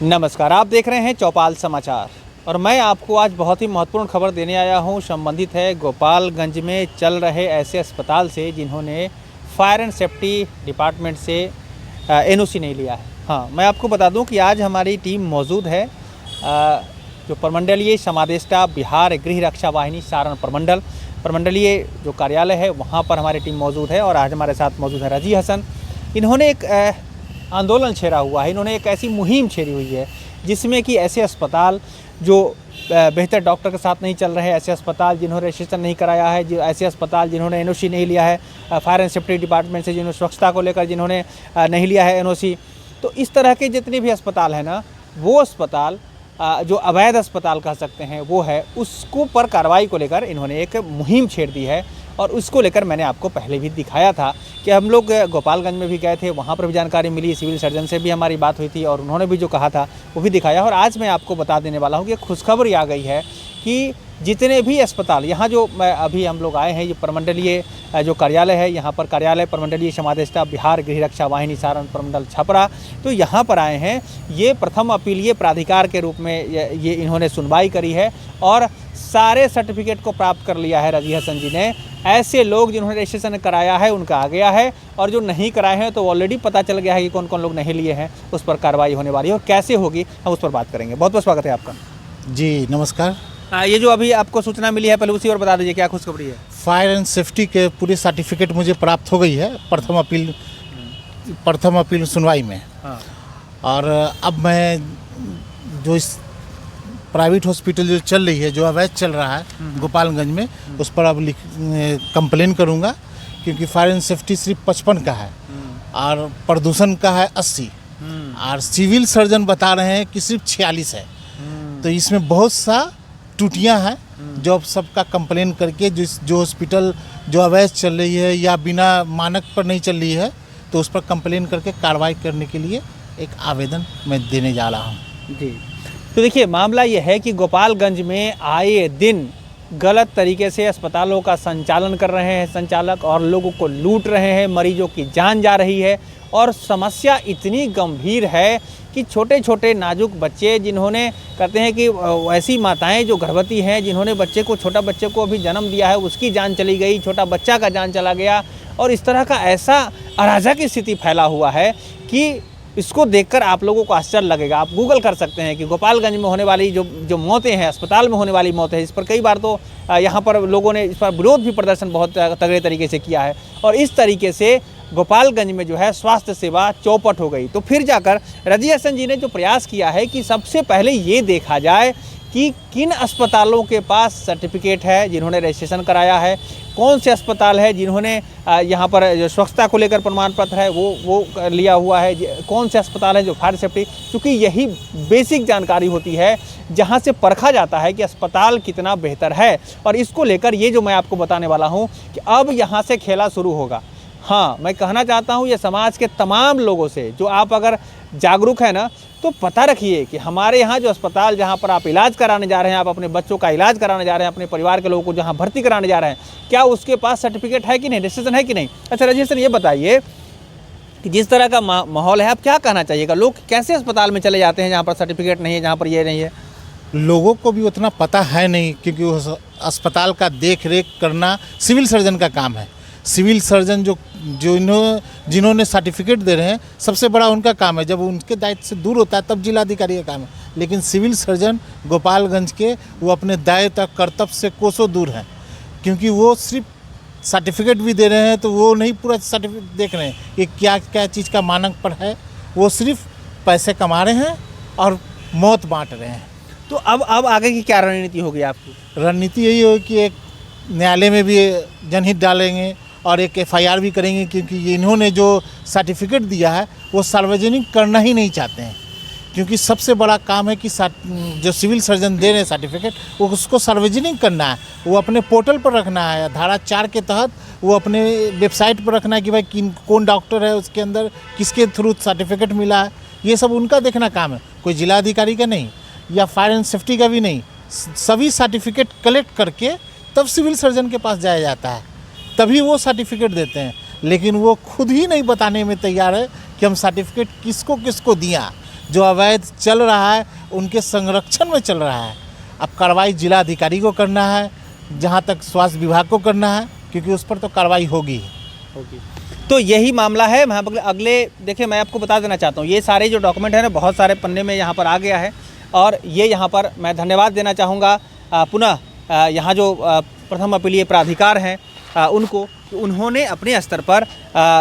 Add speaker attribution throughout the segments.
Speaker 1: नमस्कार, आप देख रहे हैं चौपाल समाचार और मैं आपको आज बहुत ही महत्वपूर्ण खबर देने आया हूं। संबंधित है गोपालगंज में चल रहे ऐसे अस्पताल से जिन्होंने फायर एंड सेफ्टी डिपार्टमेंट से एनओसी नहीं लिया है। हाँ, मैं आपको बता दूं कि आज हमारी टीम मौजूद है जो प्रमंडलीय समादेष्टा बिहार गृह रक्षा वाहिनी सारण प्रमंडलीय जो कार्यालय है वहाँ पर हमारी टीम मौजूद है और आज हमारे साथ मौजूद है रजी हसन। इन्होंने एक आंदोलन छेड़ा हुआ है, इन्होंने एक ऐसी मुहिम छेड़ी हुई है जिसमें कि ऐसे अस्पताल जो बेहतर डॉक्टर के साथ नहीं चल रहे हैं, ऐसे अस्पताल जिन्होंने रजिस्ट्रेशन नहीं कराया है, जो ऐसे अस्पताल जिन्होंने एनओसी नहीं लिया है फायर एंड सेफ्टी डिपार्टमेंट से, जिन्होंने स्वच्छता को लेकर जिन्होंने नहीं लिया है एनओसी, तो इस तरह के जितने भी अस्पताल हैं ना, वो अस्पताल जो अवैध अस्पताल कह सकते हैं वो है, उसको पर कार्रवाई को लेकर इन्होंने एक मुहिम छेड़ दी है। और उसको लेकर मैंने आपको पहले भी दिखाया था कि हम लोग गोपालगंज में भी गए थे, वहाँ पर भी जानकारी मिली, सिविल सर्जन से भी हमारी बात हुई थी और उन्होंने भी जो कहा था वो भी दिखाया। और आज मैं आपको बता देने वाला हूँ कि खुशखबरी आ गई है कि जितने भी अस्पताल यहाँ जो अभी हम लोग आए हैं, ये प्रमंडलीय जो कार्यालय है, यहाँ पर कार्यालय प्रमंडलीय समादेष्टा बिहार गृह रक्षा वाहिनी सारण प्रमंडल छपरा, तो यहाँ पर आए हैं। ये प्रथम अपीलीय प्राधिकार के रूप में ये इन्होंने सुनवाई करी है और सारे सर्टिफिकेट को प्राप्त कर लिया है रजी हसन जी ने। ऐसे लोग जिन्होंने रजिस्ट्रेशन कराया है उनका आ गया है और जो नहीं कराए हैं तो ऑलरेडी पता चल गया है कि कौन कौन लोग नहीं लिए हैं, उस पर कार्रवाई होने वाली है और कैसे होगी हम उस पर बात करेंगे। बहुत बहुत स्वागत है आपका।
Speaker 2: जी नमस्कार।
Speaker 1: ये जो अभी आपको सूचना मिली है पहले उसी और बता दीजिए क्या खुशखबरी है।
Speaker 2: फायर एंड सेफ्टी के पूरे सर्टिफिकेट मुझे प्राप्त हो गई है प्रथम अपील सुनवाई में।
Speaker 1: हाँ।
Speaker 2: और अब मैं जो इस प्राइवेट हॉस्पिटल जो चल रही है, जो अवैध चल रहा है गोपालगंज में, उस पर अब कंप्लेन करूंगा क्योंकि फायर एंड सेफ्टी सिर्फ 55 का है और प्रदूषण का है 80 और सिविल सर्जन बता रहे हैं कि सिर्फ 46 है। तो इसमें बहुत सा त्रुटियां हैं जो अब सबका कंप्लेन करके जो हॉस्पिटल जो अवैध चल रही है या बिना मानक पर नहीं चल रही है तो उस पर कंप्लेन करके कार्रवाई करने के लिए एक आवेदन मैं देने जा रहा हूँ।
Speaker 1: जी, तो देखिए मामला ये है कि गोपालगंज में आए दिन गलत तरीके से अस्पतालों का संचालन कर रहे हैं संचालक और लोगों को लूट रहे हैं, मरीजों की जान जा रही है और समस्या इतनी गंभीर है कि छोटे छोटे नाजुक बच्चे जिन्होंने कहते हैं कि ऐसी माताएं जो गर्भवती हैं, जिन्होंने छोटा बच्चे को अभी जन्म दिया है, उसकी जान चली गई, छोटा बच्चा का जान चला गया और इस तरह का ऐसा अराजक स्थिति फैला हुआ है कि इसको देखकर आप लोगों को आश्चर्य लगेगा। आप गूगल कर सकते हैं कि गोपालगंज में होने वाली जो मौतें हैं, अस्पताल में होने वाली मौतें हैं, इस पर कई बार तो यहाँ पर लोगों ने इस पर विरोध भी प्रदर्शन बहुत तगड़े तरीके से किया है और इस तरीके से गोपालगंज में जो है स्वास्थ्य सेवा चौपट हो गई। तो फिर जाकर रजी हसन जी ने जो प्रयास किया है कि सबसे पहले ये देखा जाए कि किन अस्पतालों के पास सर्टिफिकेट है, जिन्होंने रजिस्ट्रेशन कराया है, कौन से अस्पताल है जिन्होंने यहाँ पर जो स्वच्छता को लेकर प्रमाण पत्र है वो लिया हुआ है, कौन से अस्पताल है जो फायर सेफ्टी, क्योंकि यही बेसिक जानकारी होती है जहाँ से परखा जाता है कि अस्पताल कितना बेहतर है। और इसको लेकर ये जो मैं आपको बताने वाला हूँ कि अब यहाँ से खेला शुरू होगा। हाँ, मैं कहना चाहता हूँ ये समाज के तमाम लोगों से, जो आप अगर जागरूक है ना, तो पता रखिए कि हमारे यहाँ जो अस्पताल जहाँ पर आप इलाज कराने जा रहे हैं, आप अपने बच्चों का इलाज कराने जा रहे हैं, अपने परिवार के लोगों को जहाँ भर्ती कराने जा रहे हैं, क्या उसके पास सर्टिफिकेट है कि नहीं, रजिस्ट्रेशन है कि नहीं। अच्छा रजिस्ट्रेशन, ये बताइए कि जिस तरह का माहौल है, आप क्या कहना चाहिएगा, लोग कैसे अस्पताल में चले जाते हैं जहाँ पर सर्टिफिकेट नहीं है, जहाँ पर ये नहीं है।
Speaker 2: लोगों को भी उतना पता है नहीं क्योंकि उस अस्पताल का देख रेख करना सिविल सर्जन का काम है। सिविल सर्जन जिन्होंने सर्टिफिकेट दे रहे हैं, सबसे बड़ा उनका काम है। जब उनके दायित्व से दूर होता है तब जिलाधिकारी का काम है, लेकिन सिविल सर्जन गोपालगंज के वो अपने दायित्व कर्तव्य से कोसों दूर हैं क्योंकि वो सिर्फ सर्टिफिकेट भी दे रहे हैं तो वो नहीं पूरा सर्टिफिकेट देख रहे हैं कि क्या क्या चीज़ का मानक पर है। वो सिर्फ पैसे कमा रहे हैं और मौत बांट रहे हैं।
Speaker 1: तो अब आगे की क्या रणनीति होगी आपकी?
Speaker 2: रणनीति यही होगी कि एक न्यायालय में भी जनहित डालेंगे और एक एफआईआर भी करेंगे क्योंकि इन्होंने जो सर्टिफिकेट दिया है वो सार्वजनिक करना ही नहीं चाहते हैं क्योंकि सबसे बड़ा काम है कि जो सिविल सर्जन दे रहे हैं सर्टिफिकेट वो उसको सार्वजनिक करना है, वो अपने पोर्टल पर रखना है। धारा 4 के तहत वो अपने वेबसाइट पर रखना है कि भाई कौन डॉक्टर है, उसके अंदर किसके थ्रू सर्टिफिकेट मिला है, ये सब उनका देखना काम है, कोई जिलाधिकारी का नहीं या फायर एंड सेफ्टी का भी नहीं। सभी सर्टिफिकेट कलेक्ट करके तब सिविल सर्जन के पास जाया जाता है, तभी वो सर्टिफिकेट देते हैं। लेकिन वो खुद ही नहीं बताने में तैयार है कि हम सर्टिफिकेट किसको किसको दिया। जो अवैध चल रहा है उनके संरक्षण में चल रहा है। अब कार्रवाई जिला अधिकारी को करना है, जहाँ तक स्वास्थ्य विभाग को करना है, क्योंकि उस पर तो कार्रवाई होगी।
Speaker 1: तो यही मामला है। मैं अगले देखिए, मैं आपको बता देना चाहता हूँ, ये सारे जो डॉक्यूमेंट है ना, बहुत सारे पन्ने में यहाँ पर आ गया है। और ये यहाँ पर मैं धन्यवाद देना चाहूँगा पुनः यहाँ जो प्रथम अपीलीय प्राधिकार हैं उनको, उन्होंने अपने स्तर पर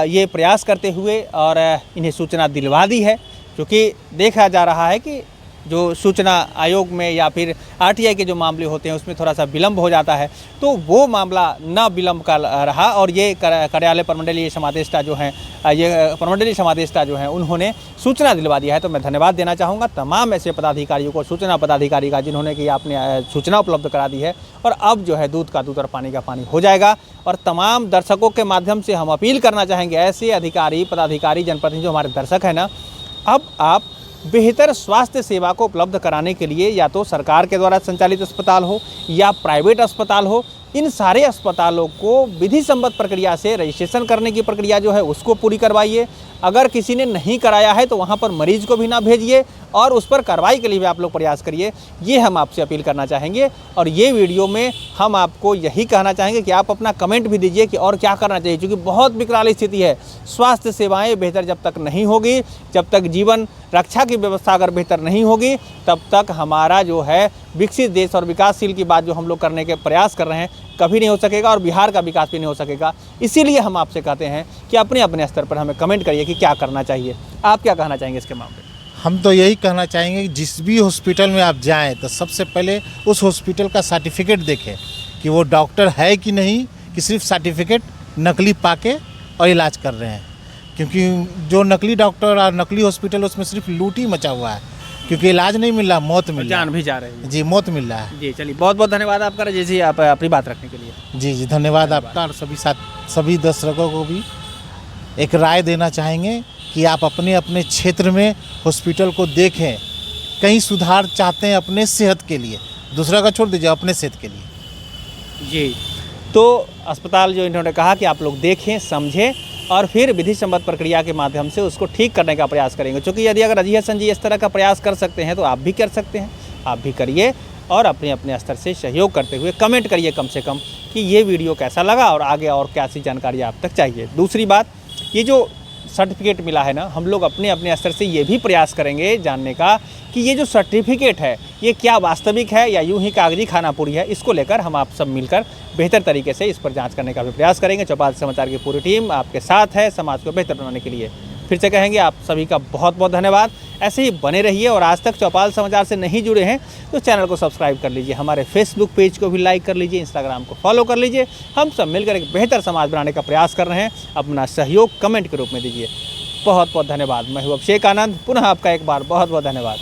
Speaker 1: ये प्रयास करते हुए और इन्हें सूचना दिलवा दी है। क्योंकि देखा जा रहा है कि जो सूचना आयोग में या फिर आरटीआई के जो मामले होते हैं उसमें थोड़ा सा विलम्ब हो जाता है, तो वो मामला न विलम्ब का रहा और ये कार्यालय प्रमंडलीय समादेष्टा जो हैं, ये प्रमंडलीय समादेष्टा जो हैं, उन्होंने सूचना दिलवा दिया है। तो मैं धन्यवाद देना चाहूँगा तमाम ऐसे पदाधिकारियों को, सूचना पदाधिकारी का, जिन्होंने कि आपने सूचना उपलब्ध करा दी है। और अब जो है दूध का दूध और पानी का पानी हो जाएगा। और तमाम दर्शकों के माध्यम से हम अपील करना चाहेंगे, ऐसे अधिकारी पदाधिकारी जनप्रतिनिधि जो हमारे दर्शक हैं ना, अब आप बेहतर स्वास्थ्य सेवा को उपलब्ध कराने के लिए या तो सरकार के द्वारा संचालित अस्पताल हो या प्राइवेट अस्पताल हो, इन सारे अस्पतालों को विधि सम्मत प्रक्रिया से रजिस्ट्रेशन करने की प्रक्रिया जो है उसको पूरी करवाइए। अगर किसी ने नहीं कराया है तो वहाँ पर मरीज को भी ना भेजिए और उस पर कार्रवाई के लिए भी आप लोग प्रयास करिए। ये हम आपसे अपील करना चाहेंगे। और ये वीडियो में हम आपको यही कहना चाहेंगे कि आप अपना कमेंट भी दीजिए कि और क्या करना चाहिए, क्योंकि बहुत विकराल स्थिति है। स्वास्थ्य सेवाएं बेहतर जब तक नहीं होगी, जब तक जीवन रक्षा की व्यवस्था अगर बेहतर नहीं होगी, तब तक हमारा जो है विकसित देश और विकासशील की बात जो हम लोग करने के प्रयास कर रहे हैं कभी नहीं हो सकेगा और बिहार का विकास भी नहीं हो सकेगा। इसीलिए हम आपसे कहते हैं कि अपने अपने स्तर पर हमें कमेंट करिए कि क्या करना चाहिए। आप क्या कहना चाहेंगे इसके मामले में?
Speaker 2: हम तो यही कहना चाहेंगे कि जिस भी हॉस्पिटल में आप जाएं तो सबसे पहले उस हॉस्पिटल का सर्टिफिकेट देखें कि वो डॉक्टर है कि नहीं, कि सिर्फ सर्टिफिकेट नकली पाके और इलाज कर रहे हैं। क्योंकि जो नकली डॉक्टर और नकली हॉस्पिटल, उसमें सिर्फ लूट ही मचा हुआ है, क्योंकि इलाज नहीं मिल रहा, मौत मिल रहा है,
Speaker 1: जान भी जा रही है।
Speaker 2: जी, मौत मिल रहा है।
Speaker 1: जी चलिए, बहुत बहुत धन्यवाद आपका जैसे आप अपनी बात रखने के लिए।
Speaker 2: जी धन्यवाद आपका। और सभी दर्शकों को भी एक राय देना चाहेंगे कि आप अपने अपने क्षेत्र में हॉस्पिटल को देखें। कहीं सुधार चाहते हैं अपने सेहत के लिए, दूसरा का छोड़ दीजिए, अपने सेहत के लिए। जी,
Speaker 1: तो अस्पताल जो इन्होंने कहा कि आप लोग देखें, समझें और फिर विधि सम्मत प्रक्रिया के माध्यम से उसको ठीक करने का प्रयास करेंगे। क्योंकि यदि अगर अजीज हसन जी इस तरह का प्रयास कर सकते हैं तो आप भी कर सकते हैं। आप भी करिए और अपने अपने स्तर से सहयोग करते हुए कमेंट करिए कम से कम कि ये वीडियो कैसा लगा और आगे और कैसी जानकारी आप तक चाहिए। दूसरी बात, ये जो सर्टिफिकेट मिला है ना, हम लोग अपने अपने स्तर से ये भी प्रयास करेंगे जानने का कि ये जो सर्टिफिकेट है ये क्या वास्तविक है या यूं ही कागजी खाना पूरी है। इसको लेकर हम आप सब मिलकर बेहतर तरीके से इस पर जांच करने का भी प्रयास करेंगे। चौपाल समाचार की पूरी टीम आपके साथ है समाज को बेहतर बनाने के लिए। फिर से कहेंगे आप सभी का बहुत बहुत धन्यवाद। ऐसे ही बने रहिए और आज तक चौपाल समाचार से नहीं जुड़े हैं तो चैनल को सब्सक्राइब कर लीजिए, हमारे फेसबुक पेज को भी लाइक कर लीजिए, इंस्टाग्राम को फॉलो कर लीजिए। हम सब मिलकर एक बेहतर समाज बनाने का प्रयास कर रहे हैं। अपना सहयोग कमेंट के रूप में दीजिए। बहुत बहुत धन्यवाद। मैं हूं अभिषेक आनंद, पुनः आपका एक बार बहुत बहुत धन्यवाद।